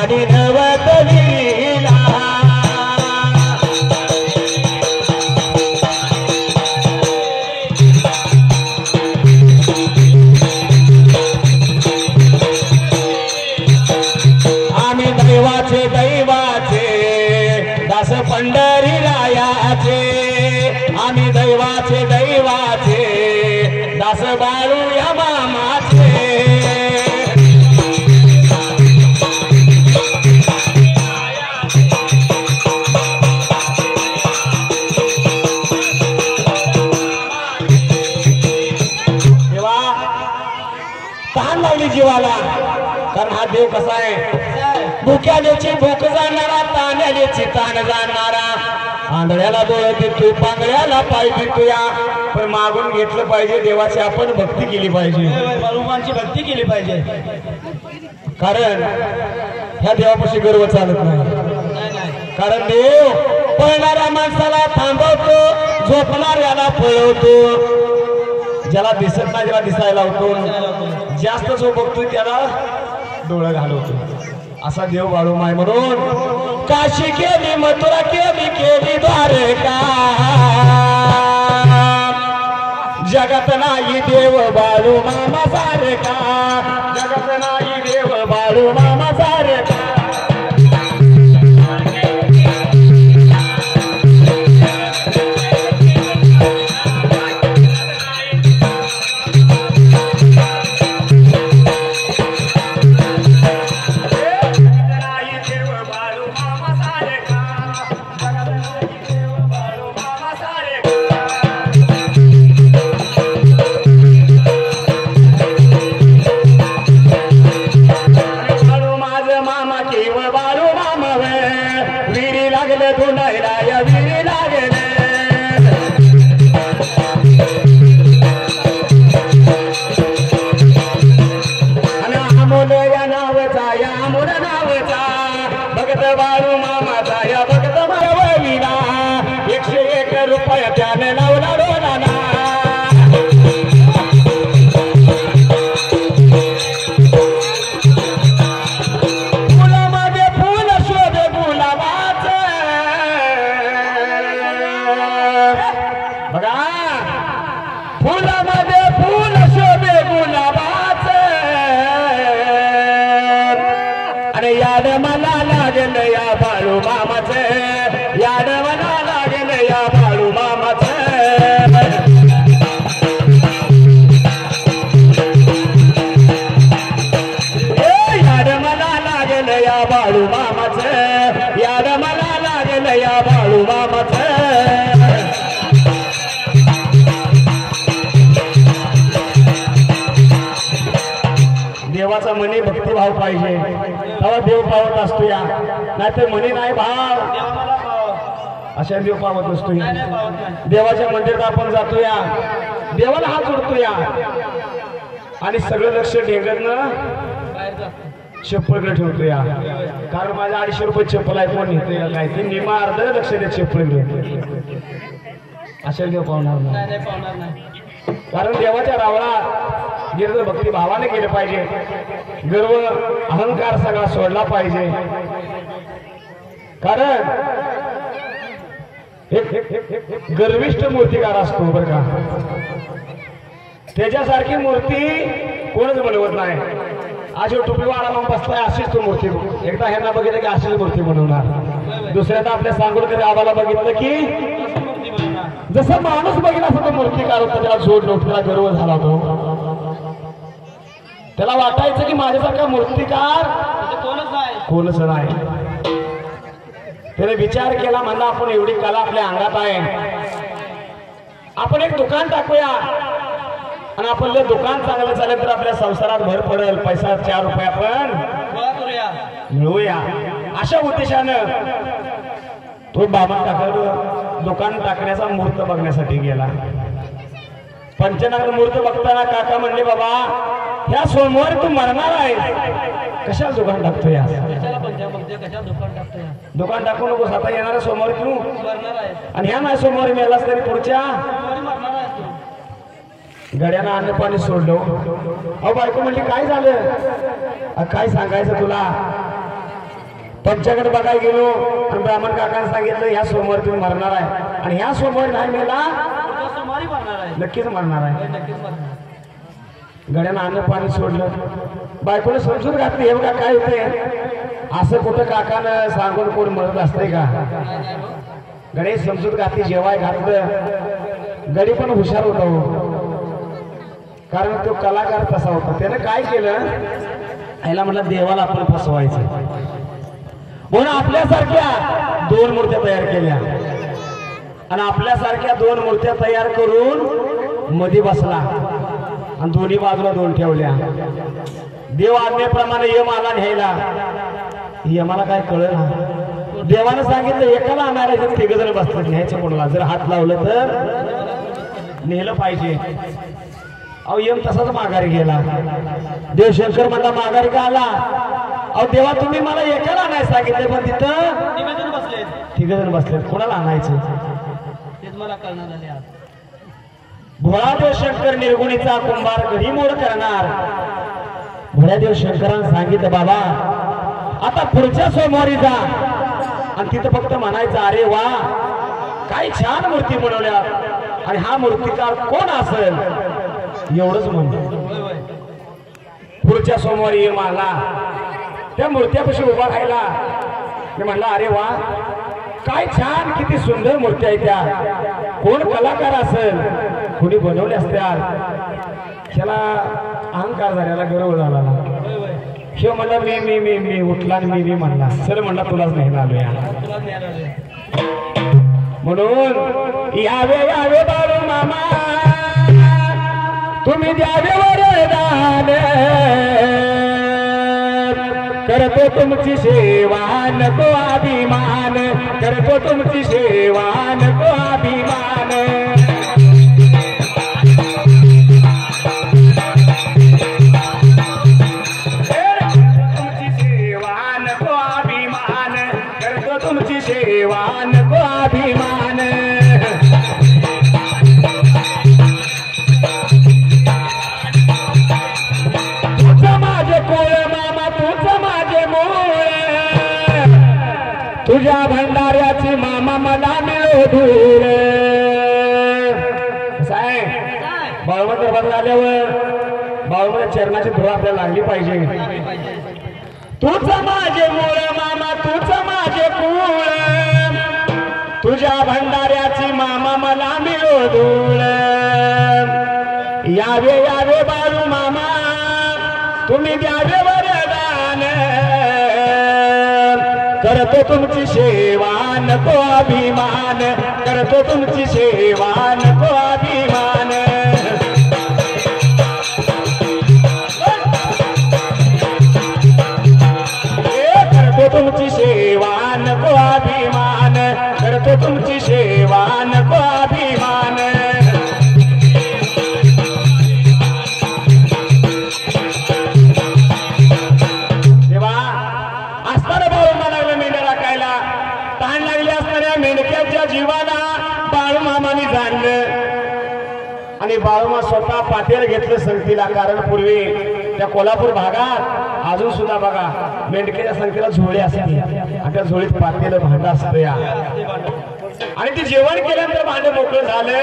पाणी नवत विहिरीला आम्ही दैवाचे दास पंढरी रायाचे आम्ही दैवाचे दास बाळू या मामाचे तहान लागली जीवाला कारण हा देव कसा आहे भुक्याल्याची भूक जाणारा ताण्याल्याची ताण जाणारा आंधळ्याला डोळे देतोय पांगळ्याला पाय देतोया पण मागून घेतलं पाहिजे देवाची आपण भक्ती केली पाहिजे भगवानची भक्ती केली पाहिजे कारण ह्या देवापाशी गर्व चालत नाही कारण देव पळणाऱ्या माणसाला थांबवतो झोपणाऱ्याला पळवतो ज्याला दिसत नाही ज्याला दिसायला होतो जास्त जो बघतोय त्याला डोळं घालवतो असा देव बाळूमाय म्हणून काशी केली मथुरा केली द्वारका जगत नाही देव बाळू मामा सारखा जगत नाही देव बाळू मामा सारखा देवाचा मनी भक्तिभाव पाहिजे तेव्हा देव पावत असतो या नाहीतर मनी नाही भाव अशा देव पावत नसतो या देवाच्या मंदिरात आपण जातो या देवाला हात जोडतो या आणि सगळं लक्ष ढेंगरनं चप्पलकडे ठेवतो या कारण माझ्या 250 रुपये चप्पल आहे कोण घेतोय का काय ते निमा अर्ध लक्ष दे चप्पलकडे अशा देव पावणार नाही कारण देवाच्या रावळा गिरद भक्ती भावाने केलं पाहिजे गर्व अहंकार सगळा सोडला पाहिजे कारण गर्विष्ठ मूर्तिकार असतो बरं का त्याच्यासारखी मूर्ती कोणच बनवत नाही आज टोपीवाळा मग बसलाय अशीच तो मूर्ती एकदा ह्यांना बघितलं की अशीच मूर्ती बनवणार दुसऱ्यांदा आपल्या सांगोलकरी आम्हाला बघितलं की जसं माणूस बघितला असं तो मूर्तिकार होता त्याला जोड नव्हता त्याला गर्व झाला होता त्याला वाटायचं की माझ्यासारखा मूर्तिकार कोणच नाही त्याने विचार केला म्हणला आपण एवढी कला आपल्या अंगात आहे आपण एक दुकान टाकूया आणि आपलं दुकान चांगलं झालं तर आपल्या संसारात भर पडेल पैसा 4 रुपये आपण मिळूया अशा उद्देशानं तो बाबा टाकलं दुकान टाकण्याचा मुहूर्त बघण्यासाठी गेला पंचनाग मुहूर्त बघताना काका म्हणले बाबा ह्या सोमवारी तू मरणार आहे कशाला दुकान टाकतो या दुकान टाकू नकोस आता येणाऱ्या सोमवारी तू आणि ह्या नाही सोमवारी मेलास तरी पुढच्या गड्यानं अन्न पाणी सोडलं अहो बायको म्हणली काय झालं काय सांगायचं तुला त्यांच्याकडे बघायला गेलो आणि ब्राह्मण काकाने सांगितलं ह्या सोमवारी तुम्ही मरणार आहे आणि ह्या सोमवारी नाही मेला सोमवारी भरणार आहे. नक्कीच मरणार आहे. नक्कीच भरणार. गड्यानं अन्न पाणी सोडलं बायकोला समजून घातली हे बघा काय होतंय असं कुठं काकानं सांगून कोण मरत असतंय का गडे समजूत घातली जेवाय घातलं गडी पण हुशार होता हो कारण तो कलाकार तसा होता त्यानं काय केलं याला म्हटलं देवाला आपण फसवायचं म्हणून आपल्यासारख्या 2 मूर्त्या तयार केल्या आणि आपल्यासारख्या 2 मूर्त्या तयार करून मध्ये बसला आणि दोन्ही बाजूला 2 ठेवल्या देव आज्ञेप्रमाणे यम आला न्यायला यमाला काय कळलं देवानं सांगितलं एकाला आणायला जर 3 जण बसतात न्यायचं कोणाला जर हात लावलं तर नेलं पाहिजे अहो यम तसाच माघारी गेला देवशंकर म्हणला माघारी का आला अहो देवा तुम्ही मला एकाला आणायला सांगितलं पण तिथं 3 जण बसलेत कोणाला आणायचं तेच मला कळणार झाले आज. भोळादेव शंकर निर्गुणीचा कुंभार घडीमोड करणार भोळ्यादेव शंकरांनी सांगितलं बाबा आता पुढच्या सोमवारी जा आणि तिथं फक्त म्हणायचं अरे वा काय छान मूर्ती बनवल्या आणि हा मूर्तिकार कोण असेल एवढंच म्हणतो पुढच्या सोमवारी ये मला त्या मूर्त्यापाशी उभा राहिला मी म्हणला अरे वा काय छान किती सुंदर मूर्ती आहे त्या कोण कलाकार असेल कोणी बनवले असत्या त्याला अहंकार झाल्याला गर्व झाला शिव म्हणला मी मी मी मी उठला आणि मी म्हणला सर म्हणला तुलाच नाही आलो या म्हणून यावे यावे बाळू मामा तुम्ही द्यावे वरदान करतो तुमची सेवा नको अभिमान करतो तुमची सेवा नको अभिमान तुमची सेवा नको अभिमान करतो तुमची सेवा नको अभिमान तुझ्या भंडाऱ्याची मामा मला मिळो धूळ साहेब बाळवट दरबार आल्यावर बाळवट चरणाची धुळ आपल्याला लागली पाहिजे तूच माझे मूळ मामा तूच माझे कुळ तुझ्या भंडाऱ्याची मामा मला मिळो धूळ यावे यावे बाळू मामा तुम्ही द्यावे वरदान करतो तुमची सेवा नको अभिमान करतो तुमची सेवा नको अभिमान करतो तुमची सेवा नको अभिमान करतो तुमची सेवा नको अभिमान जीवाला बाळू मामाने जाणलं आणि बाळूमा स्वतः पातेल घेतलं संगतीला कारण पूर्वी त्या कोल्हापूर भागात अजून सुद्धा बघा मेंढक्याच्या संगतीला झोळी असते आणि त्या झोळीत पातेल भांड असतं या आणि ते जेवण केल्यानंतर भांड मोकळं झालं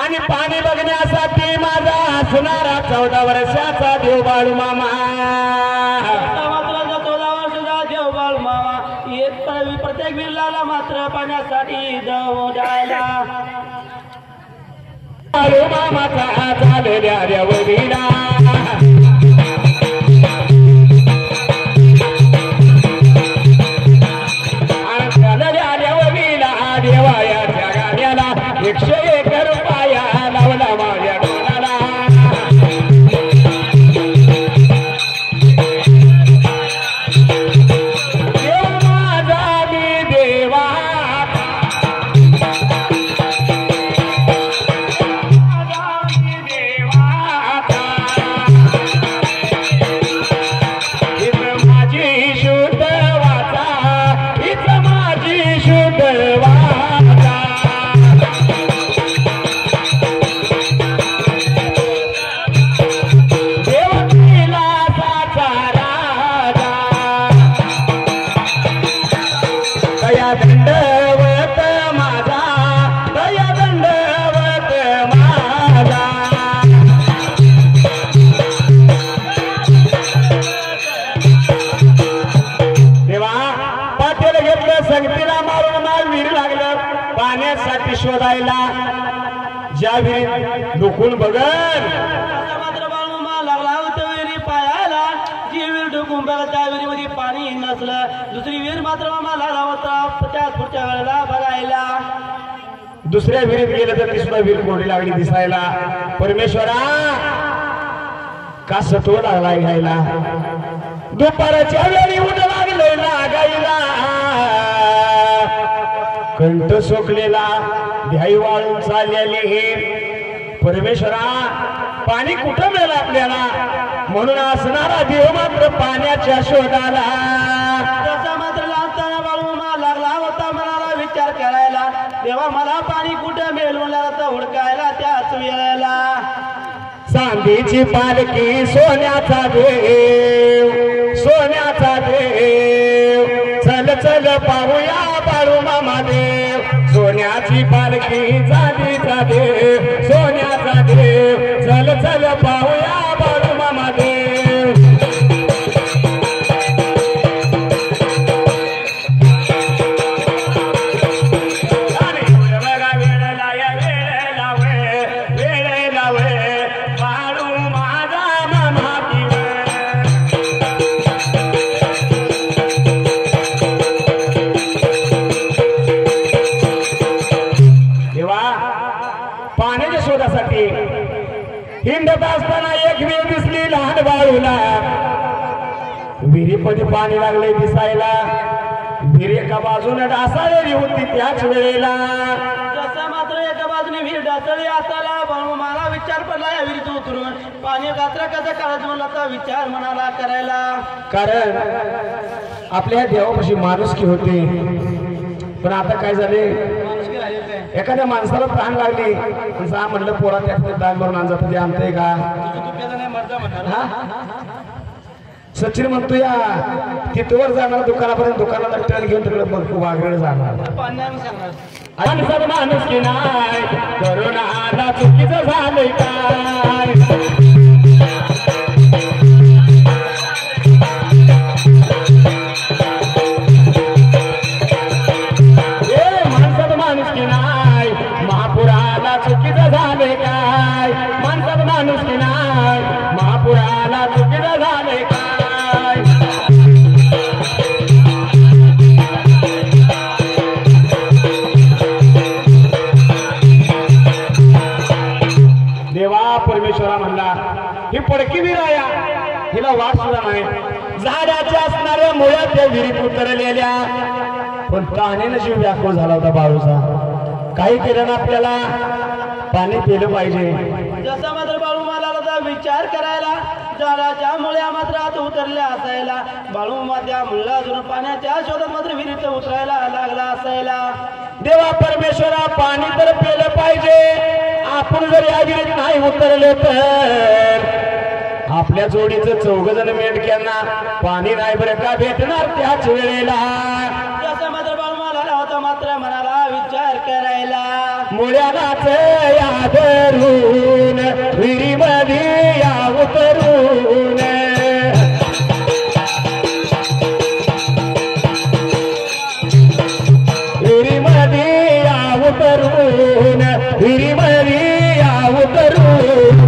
आणि पाणी बघण्यासाठी माझा असणारा 14 वर्षाचा देव बाळू मामा प्रत्येक बिल्लाला मात्र पाण्यासाठी जाऊ द्यायला बाळू मामाचा चालल्या देववीरा चालल्या देववीला देवायाच्या गाण्याला 101 रुपया लावला माझ्या डोळ्याला शोधायला ज्या विहिरीत डुकून बघन मात्र बाळूमा लागला होता विहिरी पायाला. जी विहीर डुकून बघत त्या विहिरीमध्ये पाणी नसलं. दुसरी विहीर मात्र मामा लागला होता त्याच पुढच्या वेळेला बघायला. दुसऱ्या विहिरीत गेलं तर ती सुद्धा विहीर कोरडी लागली दिसायला. परमेश्वरा का सत्व लागला घ्यायला. दुपारच्या वेळी उठ लागले लागायला. कंठ सोकलेला ध्याई वाळून चाललेली. परमेश्वरा पाणी कुठं मिळेल आपल्याला. म्हणून असणारा देव मात्र पाण्याच्या शोधाला. त्याचा मात्र लहानपणा बाळूमा लागला होता मनाला विचार करायला. देवा मला पाणी कुठं मिळून लागलं हुडकायला त्याच वेळेला. चांदीची पालखी सोन्याचा देव सोन्याचा देव. चल चल पाहूया बाळू मामा देव. सोन्याची पालखी चांदीचा देव सोन्याचा देव. चल चल पाहूया बाळू मामा देव. पाण्याच्या शोधासाठी हिंडत असताना एक विहीर दिसली लहान बाळूला. विहिरीमध्ये पाणी लागले दिसायला. विहीर एका बाजूने डासाळलेली होती त्याच वेळेला. जसा मात्र एका बाजूने विहीर डासळली असायला बाळू मला विचार पडला या विहिरीत उतरून पाणी गात्र कसं काढायचं म्हणला तर विचार मनाला करायला. कारण आपल्या देवापाशी माणुसकी होते. पण आता काय झाले माणुसकी राहिली काय. एखाद्या माणसाला प्राण लागली जा म्हणलं पोरा त्यात दान भरून आणजा ते आणतंय का. तुझ्या नाही मर्जा म्हणणार. हा? सचिन म्हणतो या तिथवर जाणार दुकानापर्यंत दुकानाला ट्रेन घेऊन तिकडे बघ वागड जाणार. पाणी नाही सांगणार. माणसाला माणुसकी नाही करुणा आला चुकीचं झालंय काय. माणुसकी नाही महापुराला चुकीचं झाले काय. माणसात माणुसकी नाही महापुराला चुकीचं झाले काय. देवा परमेश्वरा म्हणला ही पडकी विराया हिला वाट सुद्धा नाही. झाडाच्या असणाऱ्या मुळ्या त्या विहिरीत उतरलेल्या. पण पाण्याने जीव व्याकुळ झाला होता बाळूचा. काही केलं ना आपल्याला पाणी पिलं पाहिजे. जसा मात्र बाळू मला विचार करायला झाडाच्या मुळ्या मात्र आत उतरल्या असायला. बाळू त्या मुळा अजून पाण्याच्या शोधात मात्र विहिरीत उतरायला लागला असायला. देवा परमेश्वरा पाणी तर पिलं पाहिजे. आपण जर या विहिरीत नाही उतरले तर आपल्या जोडीचं 4 जण मेंढक्यांना पाणी नाही बरं का भेटणार त्याच वेळेला. जसा मात्र बाळू मला होता मात्र मनाला विचार करायला. मुळ्यालाच या धरून विहिरीमध्ये या उतरून. विहिरीमध्ये या उतरून विहिरीमध्ये या उतरून.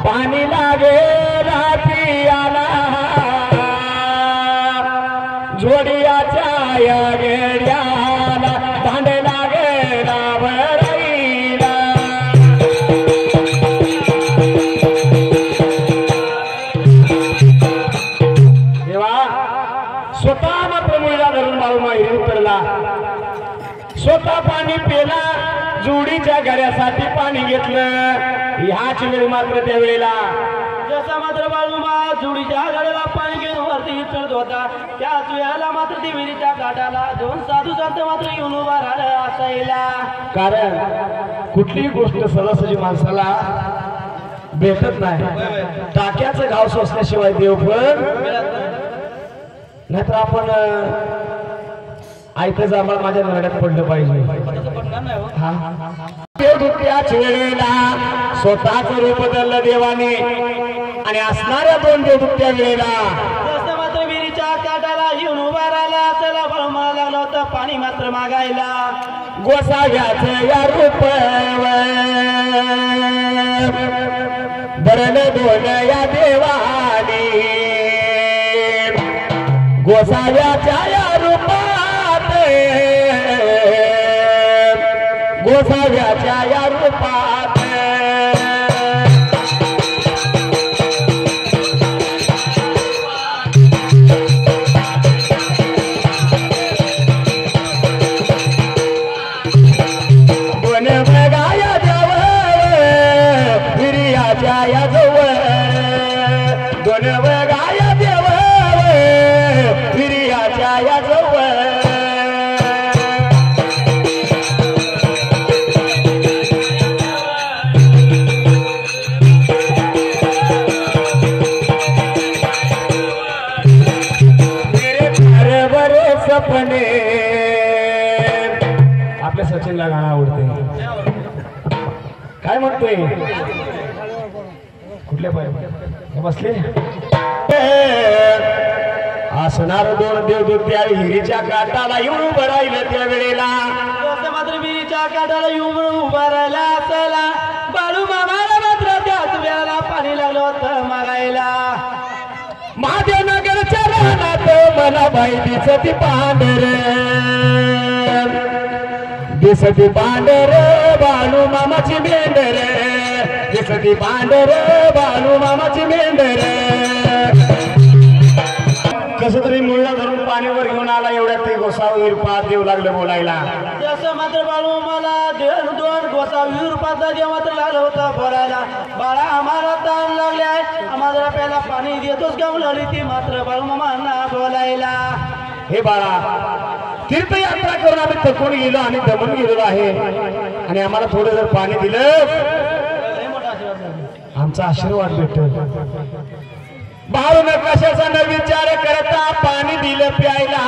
पाणी लागेला पियाला जोडियाच्या या गेड्याला भांडे लागेला भराईला. देवा स्वतः मात्र मुलीला धरून बाळूमा उतरला. स्वतः पाणी पेला. जोडीच्या घरासाठी पाणी घेतलं. ह्याच वेळी मात्र त्यावेळेला जसा मात्र बाळूमा जुडीच्या गळ्याला पाणी घेऊन वरती चढत होता त्याच वेळेला मात्र ती विहिरीच्या काठाला 2 साधू संत मात्र येऊन उभा राहिला असायला. कारण कुठलीही गोष्ट सहजासहजी माणसाला भेटत नाही. टाक्याचं गाव सोसल्याशिवाय देव पण नाहीतर आपण ऐकत जांभळ माझ्या नरड्यात पडलं पाहिजे. त्याच वेळेला स्वतःच रूप बदललं देवाने आणि असणाऱ्या 2 देवदूत त्या वेळेला मात्र विहिरीच्या काठाला येऊन उभा उभा राहिला असायला बाळूमाला लागलं होतं पाणी मात्र मागायला गोसाव्याचं या रूप धरण दोन या देवानी गोसाव्याच्या या रूपात गोसाव्याच्या या रूपात दोन बघाया जवळ हिरियाच्या या जवळ दोन बघाया जवळ हिरियाच्या या जवळ सपने आपल्या सचिनला गाणं आवडते काय म्हणतोय कुठल्या पाय बसले असणार दोन देवदूत त्या हिरीच्या काठाला येऊन उभं राहिलं त्या वेळेला मात्र विहिरीच्या काठाला येऊन उभा राहिला असायला बाळू मामाला मात्र त्याच वेळेला पाणी लागलं होतं मागायला महादेवनगरच्या रानात मला बाई दिसती पांढर दिसती पांढर बाळू मामाची मेंढर दिसती पांढर बाळू मामाची मेंढर कसं तरी मुळला धरून पाण्यावर घेऊन आला एवढ्यात ते गोसावी पाच देऊ लागलं बोलायला जसं मात्र बाळू मला दोन गोसावी रूपाचा देव मात्र लागलं होतं बोलायला बाळा आम्हाला ताण लागले आहे आम्हाला प्याला पाणी देतोच गावली ती मात्र बाळू मामांना बोलायला हे बाळा तीर्थयात्रा करून आम्ही थकून गेलो आणि दमून गेलेलो आहे आणि आम्हाला थोडं जर पाणी दिलं आमचा आशीर्वाद भेटतो बाळून कशाचा न विचार करता पाणी दिलं प्यायला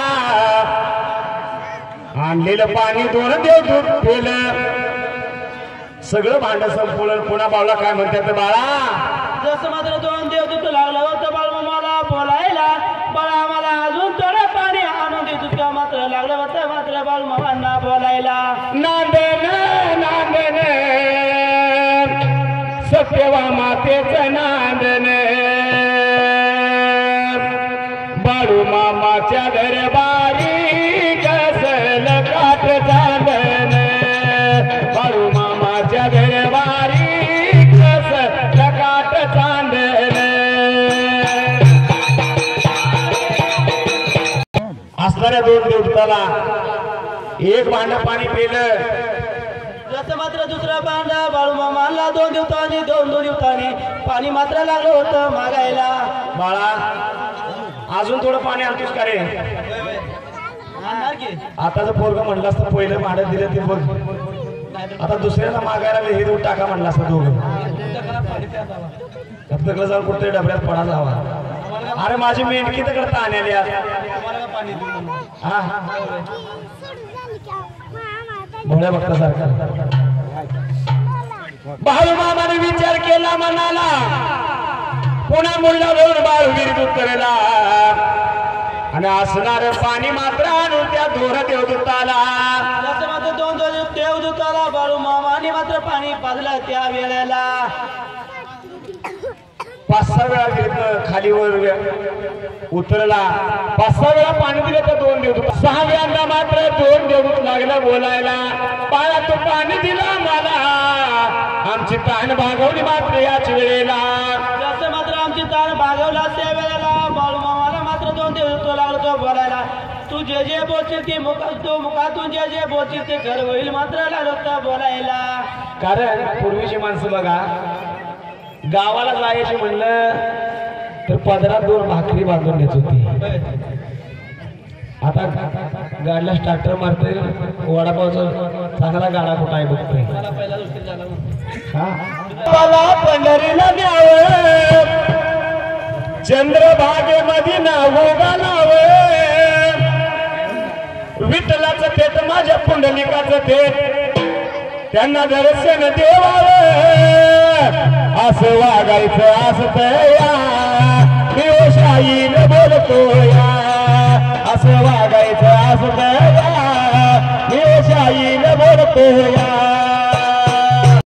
आणलेलं पाणी दोन देव दूध पिलं सगळं भांड संपवलं पुन्हा बाळूला काय म्हणतात बाळा जसं मात्र दोन देव दूध लागलं होतं बाळू मला बोलायला बाळा आम्हाला अजून थोडं पाणी आणून देतो का मात्र लागलं होतं मात्र बाळू मामांना बोलायला नांदन नांदन सत्यवा मातेचं नांदन बाळू मामाच्या दरबारी कसल काठ चांदन बाळू मामाच्या दरबारी कसल काठ चांदन असणाऱ्या दोन देवताला एक भांड पाणी पिलं जसं मात्र दुसरा भांडा बाळू मामाला दोन दिवसांनी पाणी मात्र लागलं होतं मागायला बाळा अजून थोडं पाणी आणतोस का रे आता जर पोरग म्हणलं असतं पहिलं भाडं दिलं ते बघ आता दुसऱ्याला मागायला हे देऊन टाका म्हणलं असतं दोघं तकडे जाऊन कुठे डबऱ्यात पडा जावा अरे माझी मेंढकी तकडे ताण्याली हा भोळ्या भक्तासारखा बाळू मामाने विचार केला मनाला पुन्हा मुलगा बोल बाळू विहिरीत उतरला आणि असणार पाणी मात्र आणून त्या दोन देवदूताला जसं मात्र दोन देवदूताला बाळू मामाने मात्र पाणी पाजलं त्या वेळेला 5-6 वेळा घेतलं खालीवर उतरला 5-6 वेळा पाणी दिलं तर दोन देवदूत 6व्यांदा मात्र दोन देवदूत लागला बोलायला बाळा तू पाणी दिला मला आमची ताण भागवली मात्र याच वेळेला जसं मात्र आमची ताण भागवला त्या वेळेला बाळू मामाला मात्र दोन देवदूत लागलो तो बोलायला तू जे जे बोलशील ते मुखातून जे जे बोलशील ते घर होईल मात्र लागलो बोलायला कारण पूर्वीची माणसं बघा गावाला जायची म्हणलं तर पदरात 2 भाकरी बांधून देत होती आता गाडीला स्टार्टर मारतोय वडापावचा चांगला गाडा कुठं आहे बघतोय पंढरीला न्यावं चंद्रभागेमध्ये नाव घालावं विठ्ठलाचं थेट माझ्या पुंडलिकाचं थेट त्यांना दर्शन देवावं असं वागायचं असतं या देवशाहीनं बोलतो या असं वागायचं असतं या, देवशाहीला बोलतो या.